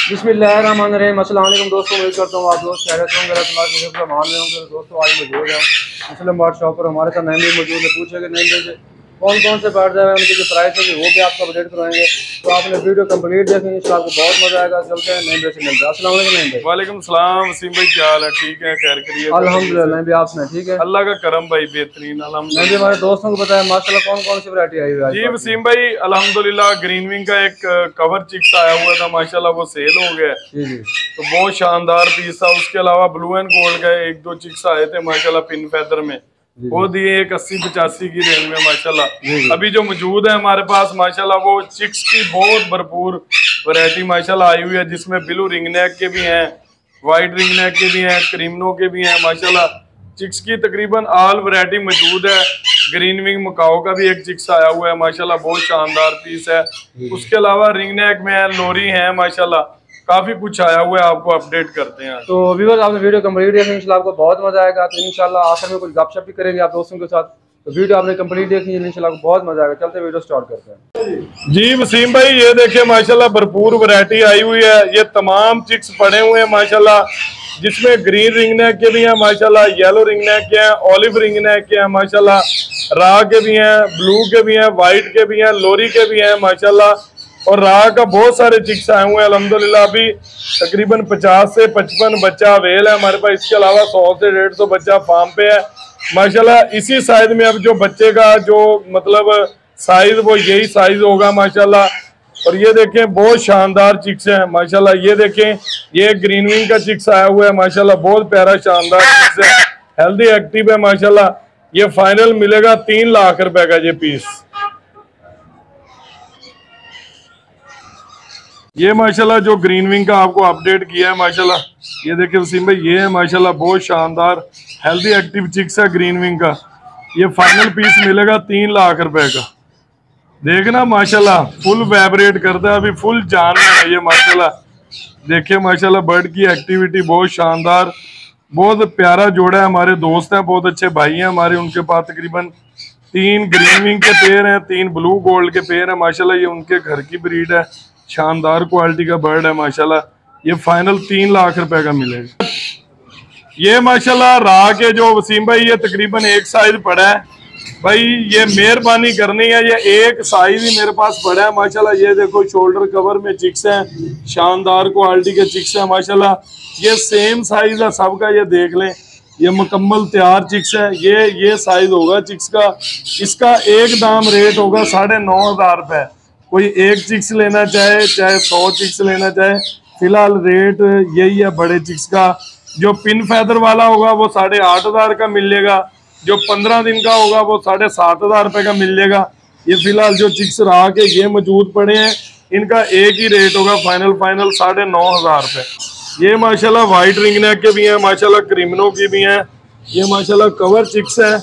बिस्मिल्लाहिर्रहमानिर्रहीम। अस्सलाम वालेकुम दोस्तों, उम्मीद करता हूँ आप लोग खैरियत से होंगे, अल्लाह मान में होंगे। दोस्तों आज मौजूद है मुस्लिम बार शॉप पर, हमारे साथ नईम भी मौजूद है। पूछेंगे नईम भाई से कौन कौन से बर्ड्स हैं, उनकी जो प्राइस है वो भी आपको अपडेट कराएंगे। तो आपने वीडियो कंप्लीट देखेंगे, इंशाल्लाह आपको बहुत मजा आएगा। चलते हैं नईम भाई से मिलते हैं। अस्सलाम वालेकुम नईम भाई। वालेकुम सलाम वसीम भाई, क्या हाल है? ठीक है, खैर करिए? अल्हम्दुलिल्लाह नईम भाई, आप सुनाए? ठीक है, अल्लाह का करम भाई, बेहतरीन नईम अल्हम्दुलिल्लाह। भाई हमारे दोस्तों को बताया माशाल्लाह कौन कौन सी वैरायटी आई हुई है? जी वसीम भाई अल्हम्दुलिल्लाह, ग्रीन विंग का एक कवर चिक्स आया हुआ था माशाल्लाह, वो सेल हो गया। जी जी, तो बहुत शानदार पीस था। उसके अलावा ब्लू एंड गोल्ड का एक दो चिक्स आए थे माशाल्लाह पिन फेदर में, वो दिए एक 80-85 की रेंज में माशाल्लाह। अभी जो मौजूद है हमारे पास माशाल्लाह, वो चिक्स की बहुत भरपूर वैरायटी माशाल्लाह आई हुई है, जिसमें ब्लू रिंग नेक के भी हैं, व्हाइट रिंग नेक के भी हैं, क्रीमनो के भी हैं माशाल्लाह। चिक्स की तकरीबन ऑल वैरायटी मौजूद है। ग्रीन विंग मकाओ का भी एक चिक्स आया हुआ है माशाल्लाह, बहुत शानदार पीस है। उसके अलावा रिंग नेक में है, लोरी है माशाल्लाह, काफी कुछ आया हुआ है, आपको अपडेट करते हैं। तो व्यूअर्स आपने वीडियो कंप्लीट देखी, इंशाल्लाह आपको बहुत मजा आएगा। तो इंशाल्लाह आखिर में कुछ गपशप भी करेंगे आप दोस्तों के साथ। तो वीडियो आपने कंप्लीट देखी है, इंशाल्लाह आपको बहुत मजा आएगा। चलते वीडियो स्टार्ट करते हैं। जी वसीम भाई, ये देखिए माशाल्लाह भरपूर वैरायटी आई हुई है। ये तमाम चिक्स पड़े हुए हैं माशाल्लाह, जिसमें ग्रीन रिंग नेक के भी हैं माशाल्लाह, येलो रिंग नेक के हैं, ऑलिव रिंग नेक के हैं माशाल्लाह, रा के भी हैं, ब्लू के भी हैं, व्हाइट के भी हैं, लोरी के भी हैं माशाल्लाह। और राह का बहुत सारे चिक्स आए हुए हैं अल्हम्दुलिल्लाह। अभी तकरीबन 50 से 55 बच्चा अवेल है हमारे पास। इसके अलावा 100 से 150 बच्चा फार्म पे है माशाल्लाह। इसी साइज में अब जो बच्चे का जो मतलब साइज, वो यही साइज होगा माशाल्लाह। और ये देखें बहुत शानदार चिक्स हैं माशाल्लाह। ये देखें, ये ग्रीन विंग का चिक्स आया हुआ है माशाल्लाह, बहुत प्यारा शानदार चिक्स है, हेल्दी एक्टिव है माशाल्लाह। ये फाइनल मिलेगा 3 लाख रुपए का ये पीस। ये माशाल्लाह जो ग्रीन विंग का आपको अपडेट किया है माशाल्लाह, ये देखिए वसीम भाई, ये है माशाल्लाह बहुत शानदार हेल्दी एक्टिव चिक्स है ग्रीन विंग का। ये फाइनल पीस मिलेगा 3 लाख रुपए का। देखना माशाल्लाह फुल वाइब्रेट करता है, अभी फुल जान में है ये माशाल्लाह। देखिए माशाल्लाह बर्ड की एक्टिविटी बहुत शानदार, बहुत प्यारा जोड़ा है। हमारे दोस्त हैं, बहुत अच्छे भाई हैं हमारे, उनके पास तकरीबन 3 ग्रीन विंग के पेयर हैं, 3 ब्लू गोल्ड के पेयर हैं माशाल्लाह। ये उनके घर की ब्रीड है, शानदार क्वालिटी का बर्ड है माशाल्लाह। ये फाइनल 3 लाख रुपए का मिलेगा। ये माशाल्लाह रा के जो वसीम भाई, ये तकरीबन एक साइज पड़ा है भाई, ये मेहरबानी करनी है, ये एक साइज ही मेरे पास पड़ा है माशाल्लाह। ये देखो शोल्डर कवर में चिक्स हैं, शानदार क्वालिटी के चिक्स हैं माशाल्लाह। ये सेम साइज है सबका, ये देख लें, ये मुकम्मल तैयार चिक्स है। ये साइज होगा चिक्स का। इसका एक दाम रेट होगा 9,500 रुपए। कोई एक चिक्स लेना चाहे 100 चिक्स लेना चाहे, फिलहाल रेट यही है बड़े चिक्स का। जो पिन फैदर वाला होगा वो 8,500 का मिलेगा, जो 15 दिन का होगा वो 7,500 रुपए का मिलेगा। ये फिलहाल जो चिक्स रहा के ये मौजूद पड़े हैं, इनका एक ही रेट होगा फाइनल 9,500 रुपए। ये माशाल्लाह व्हाइट रिंग नेक के भी हैं माशाल्लाह, क्रिमिनो की भी हैं। ये माशाल्लाह कवर चिक्स है।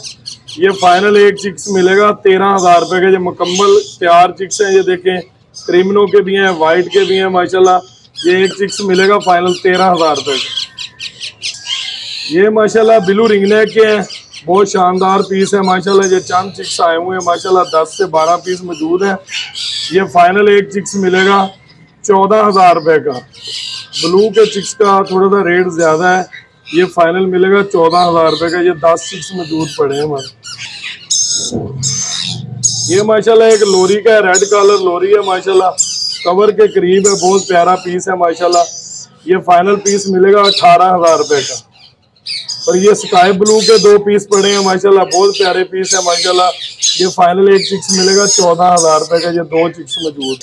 ये फाइनल एक चिक्स मिलेगा 13,000 रुपए के। ये मुकम्मल तैयार चिक्स हैं। ये देखें क्रिमिनो के भी हैं, व्हाइट के भी हैं माशाल्लाह। ये एक चिक्स मिलेगा फाइनल 13,000 रुपए का। ये माशाल्लाह ब्लू रिंग नेक के हैं, बहुत शानदार पीस है माशाल्लाह। ये चंद चिक्स आए हुए हैं माशाल्लाह, 10 से 12 पीस मौजूद है। ये फाइनल एक चिक्स मिलेगा 14,000 रुपए का। ब्लू के चिक्स का थोड़ा सा रेट ज्यादा है, ये फाइनल मिलेगा 14,000 रुपए का। ये 10 चिक्स मौजूद पड़े हैं हमारे। ये माशाल्लाह एक लोरी का है, रेड कलर लोरी है माशाल्लाह, कवर के करीब है, बहुत प्यारा पीस है माशाल्लाह। ये फाइनल पीस मिलेगा 18,000 रुपए का। और ये स्काई ब्लू के 2 पीस पड़े हैं माशाल्लाह, बहुत प्यारे पीस है माशाल्लाह। ये फाइनल एक चिक्स मिलेगा 14,000 रुपए का। ये 2 चिक्स मौजूद।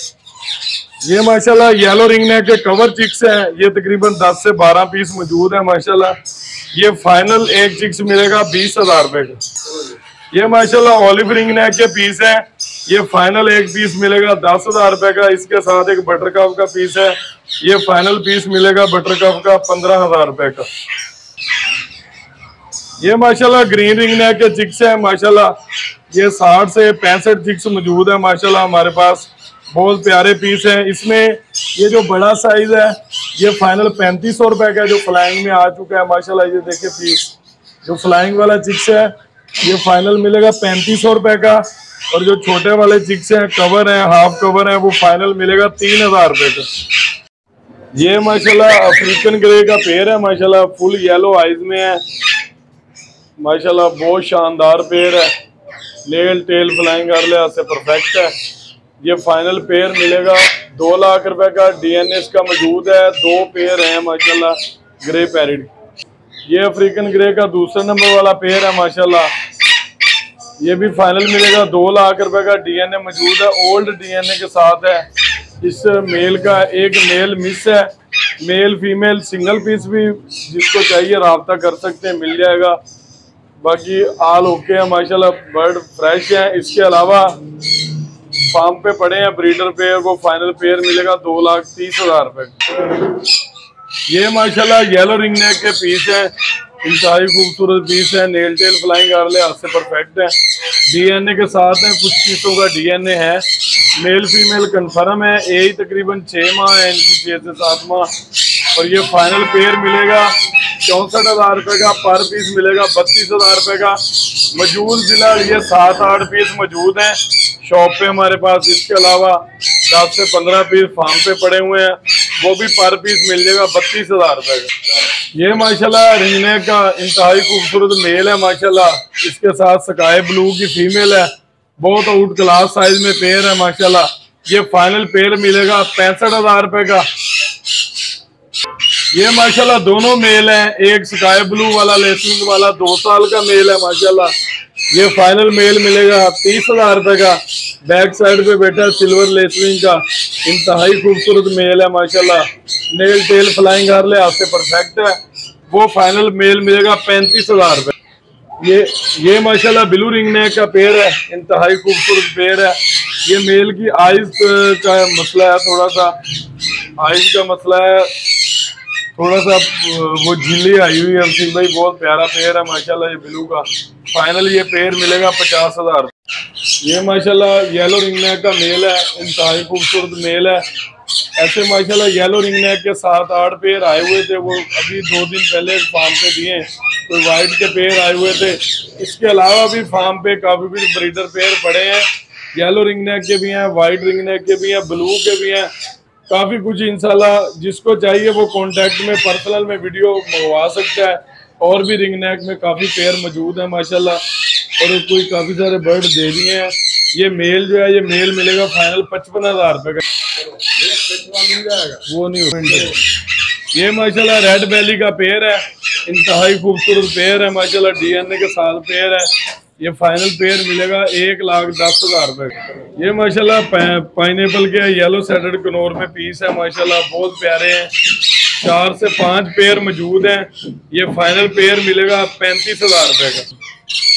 ये माशाल्लाह येलो रिंग नेक के कवर चिक्स हैं, ये तकरीबन 10 से 12 पीस मौजूद है माशाल्लाह। ये फाइनल एक चिक्स मिलेगा 20,000 रुपए का। ये माशाल्लाह ऑलिव रिंग नेक के पीस हैं, ये फाइनल एक पीस मिलेगा 10,000 रुपए का। इसके साथ एक बटर कप का पीस है, ये फाइनल पीस मिलेगा बटर कप का 15,000 रुपए का। ये माशाल्लाह ग्रीन रिंग नेक के चिक्स हैं माशाल्लाह, ये 60 से 65 चिक्स मौजूद है माशाल्लाह हमारे पास, बहुत प्यारे पीस हैं। इसमें ये जो बड़ा साइज है ये फाइनल 3500 रुपए का, जो फ्लाइंग में आ चुका है माशाल्लाह। ये देखिए पीस जो फ्लाइंग वाला चिक्स है ये फाइनल मिलेगा 3500 रुपए का। और जो छोटे वाले चिक्स हैं, कवर है, हाफ कवर है, वो फाइनल मिलेगा 3,000 रुपए का। ये माशाल्लाह अफ्रीकन ग्रे का पेयर है माशाल्लाह, फुल येलो आइज में है माशाल्लाह, बहुत शानदार पेयर है। नेल टेल फ्लाइंग कर ले से परफेक्ट है। ये फाइनल पेयर मिलेगा 2 लाख रुपए का। डीएनए इसका मौजूद है, 2 पेयर हैं माशाल्लाह ग्रे पैरेट। ये अफ्रीकन ग्रे का दूसरे नंबर वाला पेयर है माशाल्लाह, ये भी फाइनल मिलेगा 2 लाख रुपए का। डीएनए मौजूद है, ओल्ड डीएनए के साथ है। इस मेल का एक मेल मिस है, मेल फीमेल सिंगल पीस भी जिसको चाहिए राब्ता कर सकते हैं, मिल जाएगा। बाकी आल ओके है माशाल्लाह, बर्ड फ्रेश है। इसके अलावा फार्म पे पड़े हैं ब्रीडर पेयर, वो फाइनल पेयर मिलेगा 2,30,000 रुपए। ये माशाल्लाह येलो रिंग नेक के पीस है, इंतहाई खूबसूरत पीस है। नेल टेल फ्लाइंग कर ले हाथ से परफेक्ट है। डीएनए के साथ है, कुछ पीसों का डीएनए है। मेल फीमेल कंफर्म है, एज तकरीबन 6 माह है इनकी, 6 से 7 माह। और ये फाइनल पेयर मिलेगा 64,000 रुपए का। पर पीस मिलेगा 32,000 रुपए का। मौजूद फिलहाल ये 7-8 पीस मौजूद हैं शॉप पे हमारे पास। इसके अलावा 10 से 15 पीस फार्म पे पड़े हुए हैं, वो भी पर पीस मिल जाएगा 32,000 रुपए का। ये माशाल्लाह रिंगने का इंतहाई खूबसूरत मेल है माशाल्लाह, इसके साथ स्काई ब्लू की फीमेल है। बहुत आउट क्लास साइज में पेयर है माशाल्लाह। ये फाइनल पेयर मिलेगा 65,000 रुपए का। ये माशाल्लाह दोनों मेल हैं, एक स्काई ब्लू वाला लेसनिंग वाला 2 साल का मेल है माशाल्लाह। ये फाइनल मेल मिलेगा 30,000 रुपए का। बैक साइड पे बैठा सिल्वर लेसनिंग का इंतहाई खूबसूरत मेल है माशाल्लाह। नेल टेल फ्लाइंग कर ले आपसे परफेक्ट है, वो फाइनल मेल मिलेगा 35,000 रुपए। ये माशाल्लाह ब्लू रिंग नेक का पेयर है, इंतहाई खूबसूरत पेयर है। ये मेल की आइज का मसला है, थोड़ा सा आइज का मसला है, थोड़ा सा वो झिल्ली आई हुई है। सिंह भाई बहुत प्यारा पेयर है माशाल्लाह ये ब्लू का। फाइनल ये पेयर मिलेगा 50,000। ये माशाल्लाह येलो रिंग नेक का मेल है, इंतहाई खूबसूरत मेल है। ऐसे माशाल्लाह येलो रिंग नेक के 7-8 पेयर आए हुए थे, वो अभी 2 दिन पहले फार्म पे दिए। तो वाइट के पेयर आए हुए थे। इसके अलावा भी फार्म पे काफी भी ब्रीडर पेयर पड़े हैं, येलो रिंग नेक के भी हैं, व्हाइट रिंग नेक के भी हैं, ब्लू के भी हैं, काफी कुछ। इंशाल्लाह जिसको चाहिए वो कांटेक्ट में पर्सनल में वीडियो मंगवा सकता है। और भी रिंग नेक में काफी पेयर मौजूद है माशाल्लाह, और कोई काफी सारे बर्ड दे दिए हैं। ये मेल जो है, ये मेल मिलेगा फाइनल 55,000 रुपए का। मिल जाएगा वो नहीं हो। ये माशाल्लाह रेड बैली का पेयर है, इंतहाई खूबसूरत पेयर है माशाल्लाह, डीएनए के साथ पेयर है। ये फाइनल पेयर मिलेगा 1,10,000 रुपए का। ये माशाल्लाह पाइनएप्पल के येलो सेटेड कनौर में पीस है माशाल्लाह, बहुत प्यारे हैं। 4 से 5 पेयर मौजूद हैं। ये फाइनल पेयर मिलेगा 35,000 रुपए का।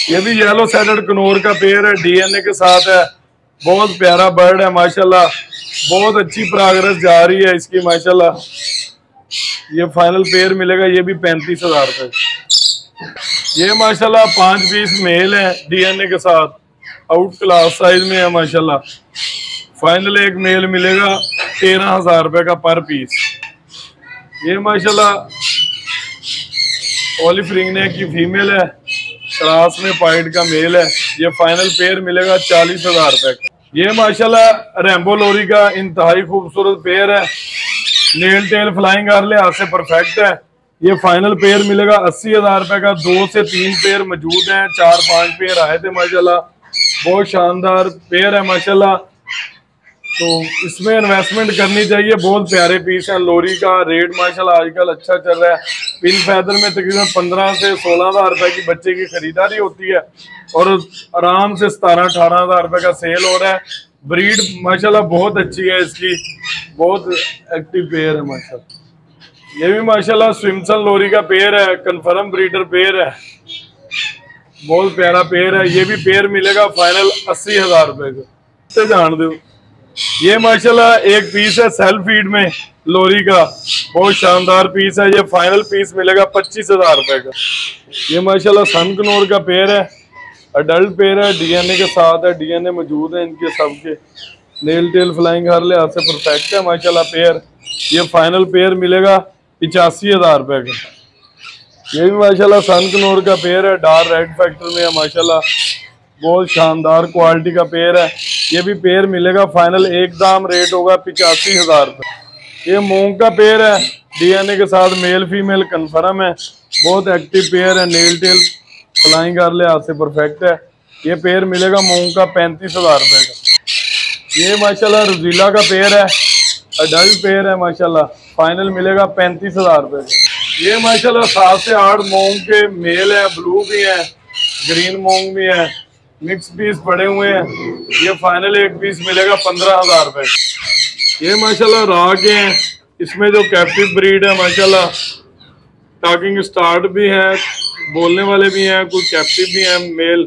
ये भी येलो सेटेड कनौर का पेयर है, डीएनए के साथ है। बहुत प्यारा बर्ड है माशाल्लाह, बहुत अच्छी प्रोग्रेस जा रही है इसकी माशाल्लाह। ये फाइनल पेयर मिलेगा, ये भी 35,000 रुपए। ये माशाल्लाह 5 पीस मेल है डीएनए के साथ, आउट क्लास साइज में है माशाल्लाह। फाइनल एक मेल मिलेगा 13,000 रुपए का पर पीस। ये माशाल्लाह ओलिव रिंगने की फीमेल है, क्लास में पाइट का मेल है। ये फाइनल पेयर मिलेगा 40,000 रुपए का। ये माशाल्लाह रैम्बो लोरी का इंतहाई खूबसूरत पेयर है, नेल टेल फ्लाइंग कर ले हाथ से परफेक्ट है। ये फाइनल पेयर मिलेगा 80,000 रुपए का। 2 से 3 पेयर मौजूद हैं, 4-5 पेयर आए थे माशाल्लाह, बहुत शानदार पेयर है माशाल्लाह। तो इसमें इन्वेस्टमेंट करनी चाहिए, बहुत प्यारे पीस हैं। लोरी का रेट माशाल्लाह आजकल अच्छा चल रहा है। पिन फैदर में तकरीबन 15 से 16,000 रुपए की बच्चे की खरीदारी होती है, और आराम से 17-18,000 रुपए का सेल हो रहा है। ब्रीड माशाल्लाह बहुत अच्छी है इसकी, बहुत एक्टिव पेयर है माशाल्लाह। ये भी माशाल्लाह स्विमसन लोरी का पेयर है, कंफर्म ब्रीडर पेयर है, बहुत प्यारा पेयर है। ये भी पेयर मिलेगा फाइनल 80,000 रुपए का। जान दो ये माशाल्लाह एक पीस है सेल्फ फीड में लोरी का, बहुत शानदार पीस है। ये फाइनल पीस मिलेगा 25,000 रुपए का। ये माशाल्लाह सन कनौर का पेयर है, अडल्ट पेयर है, डीएनए के साथ है, डीएनए मौजूद है इनके सबके। नेल टेल फ्लाइंग हर लिहाज से परफेक्ट है माशाल्लाह पेयर। ये फाइनल पेयर मिलेगा 85,000 रुपए का। ये भी माशाल्लाह सन कनौर का पेयर है, डार्क रेड फैक्टर में है माशाल्लाह, बहुत शानदार क्वालिटी का पेयर है। ये भी पेयर मिलेगा फाइनल एकदम रेट होगा 85,000 रुपए। ये मूंग का पेयर है, DNA के साथ मेल फीमेल कन्फर्म है, बहुत एक्टिव पेयर है, नेल टेल फ्लाइंग कर ले हाथ से परफेक्ट है। ये पेयर मिलेगा मूंग का 35,000 रुपए का। ये माशाल्लाह रोजीला का पेयर है, अडल्ट पेयर है माशाल्लाह, फाइनल मिलेगा 35,000 रुपए का। ये माशाल्लाह 7 से 8 मूंग के मेल है, ब्लू भी है, ग्रीन मूंग भी है, मिक्स पीस पड़े हुए हैं। ये फाइनल एक पीस मिलेगा 15,000 रुपए। ये माशाल्लाह राह के हैं, इसमें जो कैप्टिव ब्रीड है माशाल्लाह, टॉकिंग स्टार्ट भी है, बोलने वाले भी हैं, कुछ कैप्टिव भी हैं मेल।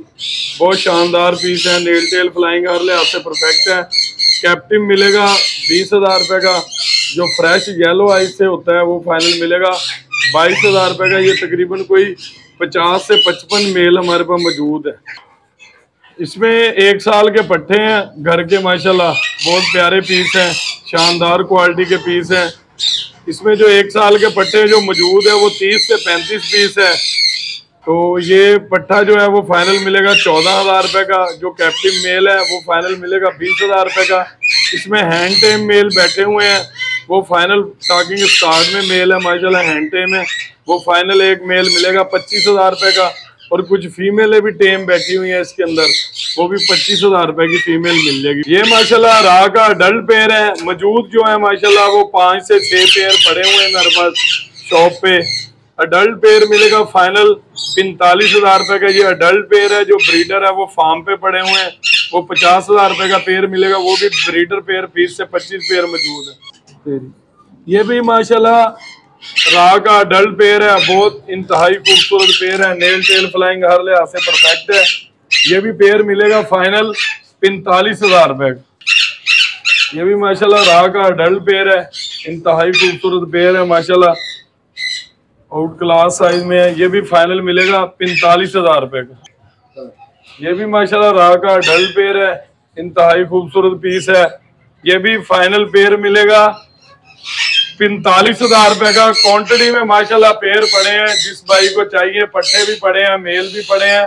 बहुत शानदार पीस है, नेल टेल फ्लाइंग हर लिहाज से परफेक्ट है। कैप्टिव मिलेगा 20,000 रुपए का, जो फ्रेश येलो आइज से होता है वो फाइनल मिलेगा 22,000 रुपए का। ये तकरीबन कोई 50 से 55 मेल हमारे पास मौजूद है। इसमें 1 साल के पट्टे हैं घर के माशाल्लाह, बहुत प्यारे पीस हैं, शानदार क्वालिटी के पीस हैं। इसमें जो 1 साल के पट्टे जो मौजूद है वो 30 से 35 पीस है। तो ये पट्टा जो है वो फाइनल मिलेगा 14,000 रुपए का। जो कैप्टिव मेल है वो फाइनल मिलेगा 20,000 रुपए का। इसमें हैंड टेम मेल बैठे हुए हैं, वो फाइनल टॉकिंग स्टार्ट में मेल है माशाल्लाह, हैंड टेम है, वो फाइनल एक मेल मिलेगा 25,000 रुपए का। और कुछ फीमेलें भी टेम बैठी हुई हैं इसके अंदर, वो भी 25,000 रुपए की फीमेल मिल जाएगी। ये माशाल्लाह राह का अडल्ट पेयर है, मौजूद जो है माशाल्लाह वो 5 से 6 पेयर पड़े हुए हैं मेरे पास शॉप पे। अडल्ट पेयर मिलेगा फाइनल 45,000 रुपए का। ये अडल्ट पेयर है, जो ब्रीडर है वो फार्म पे पड़े हुए हैं, वो 50,000 रुपए का पेयर मिलेगा, वो भी ब्रीडर पेयर 20 से 25 पेयर मौजूद है। ये भी माशाल्लाह राह का अडल्ट पेयर है, बहुत इंतहाई खूबसूरत पेयर है, नेल टेल फ्लाइंग हर लिहाज से परफेक्ट है। ये भी पेयर मिलेगा फाइनल 45,000 रुपए का। ये भी माशाल्लाह राह का अडल्ट पेयर है, इंतहाई खूबसूरत पेयर है माशाल्लाह, आउट क्लास साइज में है। ये भी फाइनल मिलेगा 45,000 रुपए का। ये भी माशाल्लाह राह का अडल्ट पेयर है, इंतहाई खूबसूरत पीस है। ये भी फाइनल पेयर मिलेगा 45,000 रुपए का। क्वांटिटी में माशाल्लाह पेयर पड़े हैं, जिस भाई को चाहिए पट्टे भी पड़े हैं, मेल भी पड़े हैं,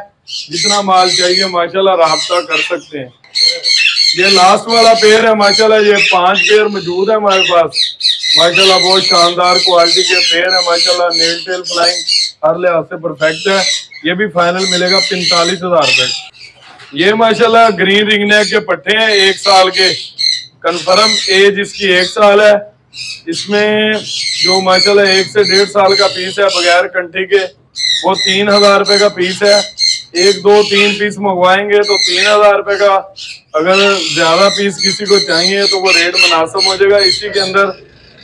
जितना माल चाहिए माशाल्लाह राब्ता कर सकते हैं। ये लास्ट वाला पेयर है माशाल्लाह, ये 5 पेयर मौजूद है हमारे पास माशाल्लाह, बहुत शानदार क्वालिटी के पेयर है माशाल्लाह, नेल टेल फ्लाइंग हर लिहाज से परफेक्ट है। ये भी फाइनल मिलेगा 45,000 रुपए। ये माशाल्लाह ग्रीन रिंग नेक के पट्टे हैं, 1 साल के, कन्फर्म एज इसकी 1 साल है। इसमें जो माशाल्लाह 1 से 1.5 साल का पीस है बगैर कंठी के, वो 3,000 रुपए का पीस है। 1, 2, 3 पीस मंगवाएंगे तो 3,000 रुपए का। अगर ज्यादा पीस किसी को चाहिए तो वो रेट मुनासिब हो जाएगा। इसी के अंदर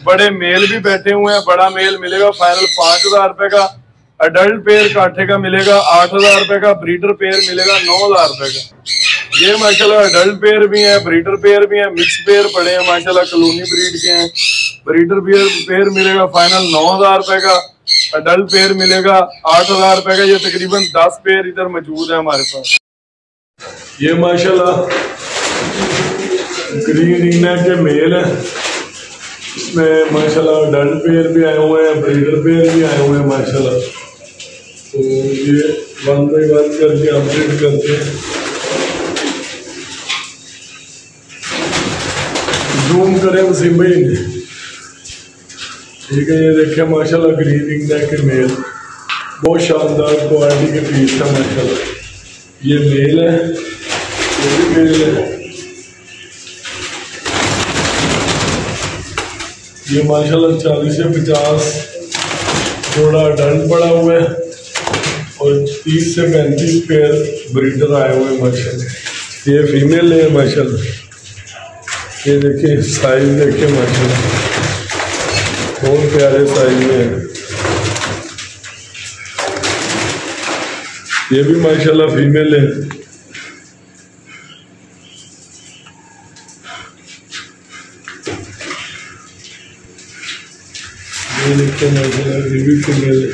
बड़े मेल भी बैठे हुए हैं, बड़ा मेल मिलेगा फाइनल 5,000 रुपए का। अडल्ट पेयर काठे का मिलेगा 8,000 रुपए का, ब्रीडर पेयर मिलेगा 9,000 रुपए का। ये माशाल्लाह अडल्ट पेयर भी है, ब्रीडर पेयर भी है, मिक्स पेयर पड़े हैं माशाल्लाह, कॉलोनी ब्रीड के हैं। ब्रीडर पेयर मिलेगा फाइनल 9,000 रुपए का, अडल्ट पेयर मिलेगा 8,000 रुपए का। ये तकरीबन 10 पेयर इधर मौजूद है हमारे पास। ये माशाल्लाह ग्रीन रिंग नेक के मेल है, इसमें माशाल्लाह अडल्ट पेयर भी आए हुए हैं, ब्रीडर पेयर भी आए हुए हैं माशाल्लाह। तो ये 1 बाय 1 करके अपडेट करते हैं। जूम करें वसीम भाई, ठीक है। ये देखिए माशाल्लाह ग्रीन रिंग नेक के मेल, बहुत शानदार क्वालिटी के पीस है माशाल्लाह। ये मेल है, ये भी मेल है। ये माशाल्लाह 40 से 50 जोड़ा अडल्ट पड़ा हुआ है और 30 से 35 पेयर ब्रीडर आए हुए हैं माशाल्लाह। ये फीमेल है माशाल्लाह। ये देखिए साइज देखिए माशाल्लाह, बहुत प्यारे साइज में है। ये भी माशाल्लाह फीमेल है। ये देखिए माशाल्लाह, ये भी फीमेल है।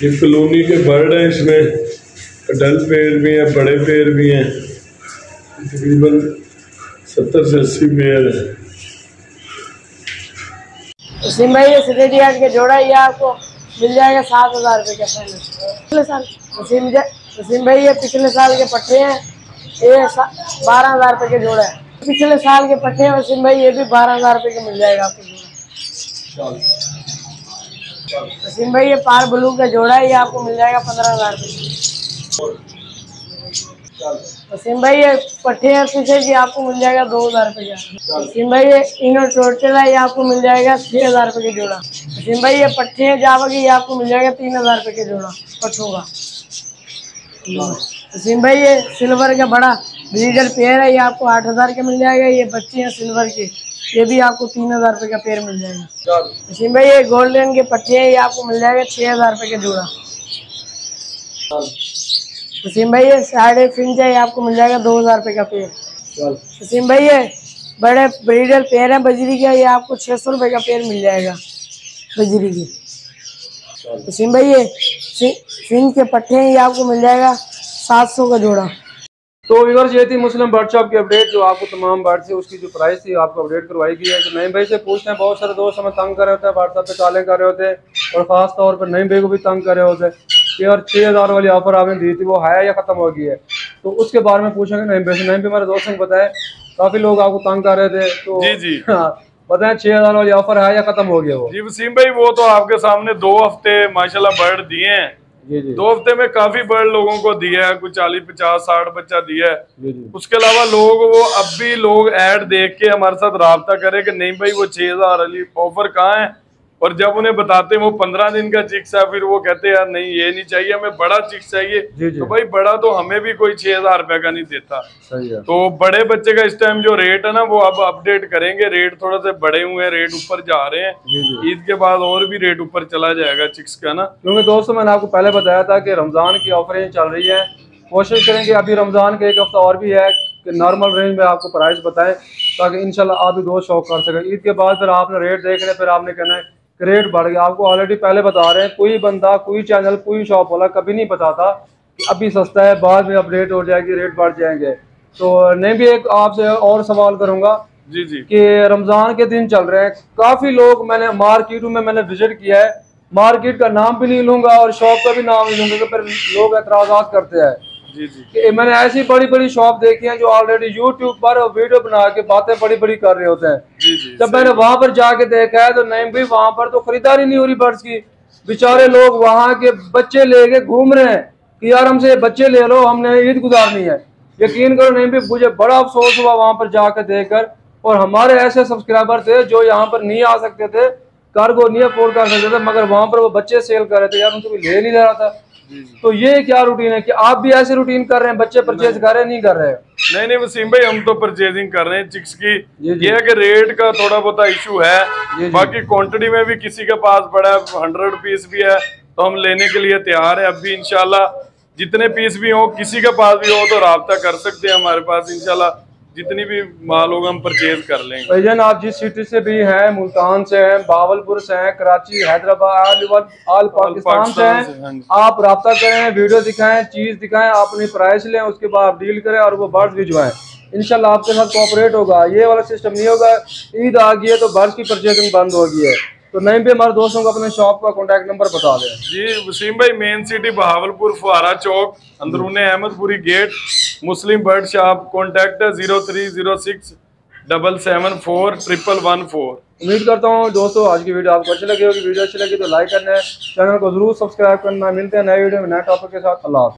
ये कॉलोनी के बर्ड है, इसमें अडल्ट पेयर भी हैं, बड़े पेयर भी हैं, तकरीबन 70 से 80 पेयर है। वसीम भाई ये सिलेटी हाट के जोड़ा ये आपको मिल जाएगा 7,000 रुपये का पिछले साल। वसीम भाई ये पिछले साल के पट्टे हैं, ये 12,000 रुपये के जोड़ा है। पिछले साल के पट्टे हैं वसीम भाई, ये भी 12,000 रुपये के मिल जाएगा आपको। वसीम भाई ये पार ब्लू का जोड़ा है, ये आपको मिल जाएगा 15,000 रुपये। वसीम भाई ये पट्टे हैं पीछे की, आपको मिल जाएगा 2,000 रुपये का। वसीम भाई ये इनो टोटल है, ये आपको मिल जाएगा 6,000 रुपये के जोड़ा। वसीम भाई ये पट्टे हैं जावा की, ये आपको मिल जाएगा 3,000 रुपये के जोड़ा पट्टों का। वसीम भाई ये सिल्वर का बड़ा ब्रीडर पेयर है, ये आपको 8,000 के मिल जाएगा। ये बच्चे हैं सिल्वर के, ये भी आपको 3,000 रुपये का पेयर मिल जाएगा। वसीम भाई ये गोल्डन के पट्टे हैं, ये आपको मिल जाएगा 6,000 रुपये का जोड़ा। वसीम भाई ये साढ़े फिंच है, ये आपको मिल जाएगा 2,000 रुपये का पेयर। वसीम भाई ये बड़े ब्रीडर पेयर है बजरी का, ये आपको 600 रुपये का पेयर मिल जाएगा बजरी की। वसीम भाई ये फिंच के पट्टे हैं, ये आपको मिल जाएगा 700 का जोड़ा। तो व्यूअर्स ये थी मुस्लिम बर्ड शॉप की अपडेट, जो आपको तमाम बर्ड से उसकी जो प्राइस थी आपको अपडेट करवाई गई है। तो नईम भाई से पूछते हैं, बहुत सारे दोस्त हमें तंग कर रहे होते हैं, व्हाट्सएप पे कॉलें कर रहे होते हैं, और ख़ास तौर पर नईम भाई को भी तंग कर रहे होते हैं कि यार 6,000 वाली ऑफर आपने दी थी वो है या ख़त्म हो गई है। तो उसके बारे में पूछेंगे नईम भाई से। नईम भाई हमारे दोस्तों को बताए काफ़ी लोग आपको तंग कर रहे थे, तो जी हाँ बताएं 6,000 वाली ऑफर है या ख़त्म हो गया वो? जी वसीम भाई वो तो आपके सामने 2 हफ्ते माशाल्लाह बर्ड दिए हैं। जी जी 2 हफ्ते में काफी बर्ड लोगों को दिया है, कुछ 40, 50, 60 बच्चा दिया है। जी जी उसके अलावा लोग वो अब भी लोग ऐड देख के हमारे साथ राब्ता करे कि नहीं भाई वो 6,000 वाली ऑफर कहाँ है, और जब उन्हें बताते हैं वो 15 दिन का चिक्स है, फिर वो कहते हैं यार नहीं ये नहीं चाहिए, हमें बड़ा चिक्स चाहिए। जी जी तो भाई बड़ा तो हमें भी कोई 6,000 रुपए का नहीं देता। सही है। तो बड़े बच्चे का इस टाइम जो रेट है ना वो अब अपडेट करेंगे, रेट थोड़ा से बढ़े हुए हैं, रेट ऊपर जा रहे हैं। जी जी ईद के बाद और भी रेट ऊपर चला जाएगा चिक्स का ना, क्योंकि दोस्तों मैंने आपको पहले बताया था कि रमज़ान की ऑफरें चल रही हैं। कोशिश करेंगे अभी रमज़ान के 1 हफ्ता और भी है कि नॉर्मल रेंज में आपको प्राइस बताएं, ताकि इंशाल्लाह आप भी दोस्त शौक कर सकें। ईद के बाद फिर आपने रेट देख रहे, फिर आपने कहना है कि रेट बढ़ गया। आपको ऑलरेडी पहले बता रहे हैं, कोई बंदा कोई चैनल कोई शॉप वाला कभी नहीं बताता कि अभी सस्ता है बाद में अपडेट हो जाएगी रेट बढ़ जाएंगे। तो नहीं भी एक आपसे और सवाल करूँगा जी जी कि रमज़ान के दिन चल रहे हैं, काफ़ी लोग मैंने मार्केटों में मैंने विजिट किया है, मार्केट का नाम भी नहीं लूँगा और शॉप का भी नाम नहीं लूँगा, तो फिर लोग एतराज़ात करते हैं। जी जी कि मैंने ऐसी बड़ी बड़ी शॉप देखी हैं जो ऑलरेडी यूट्यूब पर वीडियो बना के बातें बड़ी बड़ी कर रहे होते हैं। जी जी जब मैंने वहां पर जाके देखा है तो नहीं भी वहां पर तो खरीदारी नहीं हो रही बर्ड्स की। बेचारे लोग वहां के बच्चे लेके घूम रहे हैं कि यार हमसे बच्चे ले लो, हमने ईद गुजारनी है। यकीन करो नहीं भी मुझे बड़ा अफसोस हुआ वहां पर जाकर देखकर, और हमारे ऐसे सब्सक्राइबर थे जो यहाँ पर नहीं आ सकते थे, कार्गो नहीं अफोर्ड कर सकते थे, मगर वहां पर वो बच्चे सेल कर रहे थे, यार उनसे कोई ले नहीं रहा था। तो ये क्या रूटीन है कि आप भी ऐसे रूटीन कर रहे हैं, बच्चे परचेज कर रहे हैं नहीं कर रहे हैं? नहीं नहीं वसीम भाई हम तो परचेजिंग कर रहे हैं चिक्स की। जी, जी। ये है कि रेट का थोड़ा बहुत इशू है, जी। बाकी क्वांटिटी में भी किसी के पास बड़ा 100 पीस भी है तो हम लेने के लिए तैयार है। अब भी इंशाल्लाह जितने पीस भी हो, किसी के पास भी हो तो राब्ता कर सकते हैं हमारे पास, इंशाल्लाह जितनी भी माल होगा हम परचेज कर लेंगे। भाईजान आप जिस सिटी से भी हैं, मुल्तान से हैं, बावलपुर से हैं, कराची, हैदराबाद, ऑल पाकिस्तान से हैं, आप राब्ता करें, वीडियो दिखाएं, चीज दिखाएं, आप अपनी प्राइस लें, उसके बाद आप डील करें और वो बर्ड्स भिजवाएं। इंशाल्लाह आपके साथ कोऑपरेट होगा। ये वाला सिस्टम नहीं होगा ईद आ गई है तो बर्ड्स की परचेजिंग बंद हो गई है। तो नहीं भी हमारे दोस्तों को अपने शॉप का कॉन्टैक्ट नंबर बता दें। जी वसीम भाई मेन सिटी बहावलपुर, फुहारा चौक, अंदरूने अहमदपुरी गेट, मुस्लिम बर्ड शॉप। कॉन्टैक्ट है 0306 774 11114। उम्मीद करता हूँ दोस्तों आज की वीडियो आपको अच्छी लगी होगी। वीडियो अच्छी लगी तो लाइक करना है, चैनल को जरूर सब्सक्राइब करना है। मिलते हैं नए वीडियो में नए टॉपिक के साथ। अल्लाह हाफ़िज़।